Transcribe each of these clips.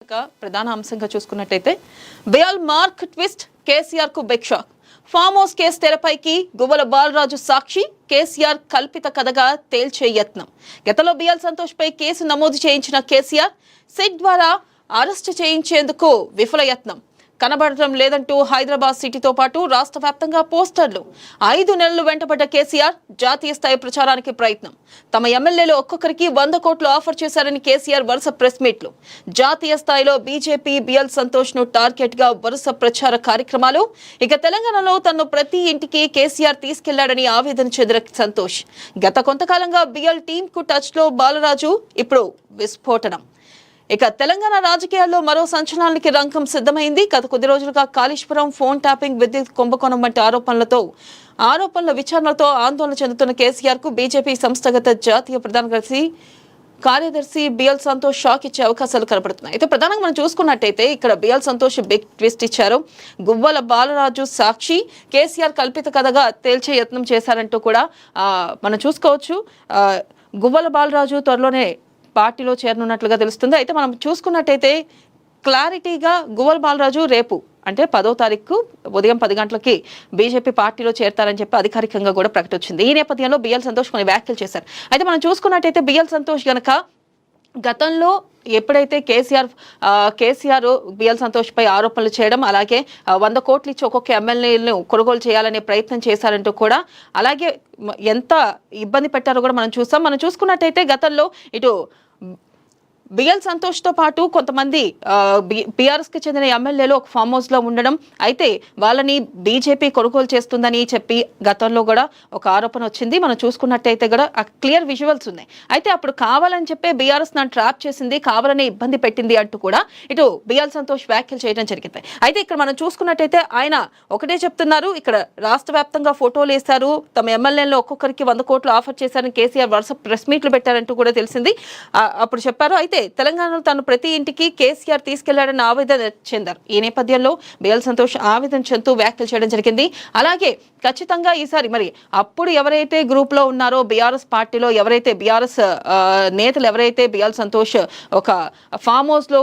ప్రధాన అంశంగా చూసుకున్నట్టయితే బియల్ మార్క్ ట్విస్ట్ కేసీఆర్ కు big shock. Farm house case తెరపైకి గువ్వల బాలరాజు సాక్షి, కేసీఆర్ కల్పిత కథగా తేల్చే యత్నం. గతంలో బియల్ సంతోష్ పై కేసు నమోదు చేయించిన కేసీఆర్ సిట్ ద్వారా అరెస్టు చేయించేందుకు విఫల యత్నం. కనబడటం లేదంటూ హైదరాబాద్ సిటీతో పాటు రాష్ట్ర వ్యాప్తంగా పోస్టర్లు. 5 నెలలు వెంటబడ్డ కేసీఆర్ జాతీయ స్థాయి ప్రచారానికి ప్రయత్నం. తమ ఎమ్మెల్యేలు ఒక్కొక్కరికి 100 కోట్లు ఆఫర్ చేశారని కేసీఆర్ వరుస ప్రెస్ మీట్లు. జాతీయ స్థాయిలో బీజేపీ బియల్ సంతోష్ ను టార్గెట్ గా వరుస ప్రచార కార్యక్రమాలు. ఇక తెలంగాణలో తనను ప్రతి ఇంటికి కేసీఆర్ తీసుకెళ్లాడని ఆవేదన చెందిన సంతోష్. గత కొంతకాలంగా బియల్ టీం కు టచ్ లో బాలరాజు. ఇప్పుడు విస్ఫోటనం. ఇక తెలంగాణ రాజకీయాల్లో మరో సంచలనానికి రంగం సిద్ధమైంది. గత కొద్ది రోజులుగా కాళేశ్వరం ఫోన్ ట్యాపింగ్, విద్యుత్ కుంభకోణం వంటి ఆరోపణల విచారణలతో ఆందోళన చెందుతున్న కేసీఆర్ కు బీజేపీ సంస్థాగత జాతీయ ప్రధాన కార్యదర్శి బియల్ సంతోష్ షాక్ ఇచ్చే అవకాశాలు కనపడుతున్నాయి. అయితే ప్రధానంగా మనం చూసుకున్నట్టయితే ఇక్కడ బియల్ సంతోష్ బిగ్ ట్విస్ట్ ఇచ్చారు. గువ్వల బాలరాజు సాక్షి, కేసీఆర్ కల్పిత కథగా తేల్చే యత్నం చేశారంటూ కూడా మనం చూసుకోవచ్చు. గువ్వల బాలరాజు త్వరలోనే పార్టీలో చేరనున్నట్లుగా తెలుస్తుంది. అయితే మనం చూసుకున్నట్టయితే క్లారిటీగా గువ్వల బాలరాజు రేపు అంటే 10వ తారీఖు ఉదయం 10 గంటలకి బీజేపీ పార్టీలో చేరతారని చెప్పి అధికారికంగా కూడా ప్రకటించింది. ఈ నేపథ్యంలో బియల్ సంతోష్ కొన్ని వ్యాఖ్యలు చేశారు. అయితే మనం చూసుకున్నట్టయితే బియల్ సంతోష్ గనక గతంలో ఎప్పుడైతే కేసీఆర్ బియల్ సంతోష్ పై ఆరోపణలు చేయడం, అలాగే 100 కోట్లు ఇచ్చి ఒక్కొక్క ఎమ్మెల్యేలను కొనుగోలు చేయాలనే ప్రయత్నం చేశారంటూ కూడా, అలాగే ఎంత ఇబ్బంది పెట్టారో కూడా మనం చూసాం. మనం చూసుకున్నట్టయితే గతంలో ఇటు బియల్ సంతోష్ తో పాటు కొంతమంది బీఆర్ఎస్ కి చెందిన ఎమ్మెల్యేలు ఒక ఫామ్ హౌస్ లో ఉండడం, అయితే వాళ్ళని బీజేపీ కొనుగోలు చేస్తుందని చెప్పి గతంలో కూడా ఒక ఆరోపణ వచ్చింది. మనం చూసుకున్నట్టయితే కూడా క్లియర్ విజువల్స్ ఉన్నాయి. అయితే అప్పుడు కావాలని చెప్పే బీఆర్ఎస్ నన్ను ట్రాప్ చేసింది, కావాలని ఇబ్బంది పెట్టింది అంటూ కూడా ఇటు బియల్ సంతోష్ వ్యాఖ్యలు చేయడం జరిగింది. అయితే ఇక్కడ మనం చూసుకున్నట్టయితే ఆయన ఒకటే చెప్తున్నారు. ఇక్కడ రాష్ట్ర వ్యాప్తంగా ఫోటోలు వేశారు, తమ ఎమ్మెల్యేలు ఒక్కొక్కరికి 100 కోట్లు ఆఫర్ చేశారని కేసీఆర్ వరుస ప్రెస్ మీట్లు పెట్టారంటూ కూడా తెలిసింది. అప్పుడు చెప్పారు. అయితే తెలంగాణలో తను ప్రతి ఇంటికి కేసీఆర్ తీసుకెళ్లాడని ఆవేదన చెందారు. ఈ నేపథ్యంలో బియల్ సంతోష్ ఆవేదన చెందుతూ వ్యాఖ్యలు చేయడం జరిగింది. అలాగే ఖచ్చితంగా ఈసారి మరి అప్పుడు ఎవరైతే గ్రూప్ లో ఉన్నారో బీఆర్ఎస్ పార్టీలో ఎవరైతే బీఆర్ఎస్ నేతలు ఎవరైతే బియల్ సంతోష్ ఒక ఫామ్ హౌస్ లో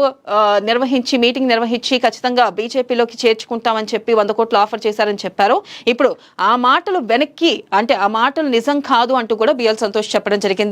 మీటింగ్ నిర్వహించి ఖచ్చితంగా బీజేపీలోకి చేర్చుకుంటామని చెప్పి 100 కోట్లు ఆఫర్ చేశారని చెప్పారు. ఇప్పుడు ఆ మాటలు వెనక్కి అంటే ఆ మాటలు నిజం కాదు అంటూ కూడా బియల్ సంతోష్ చెప్పడం జరిగింది.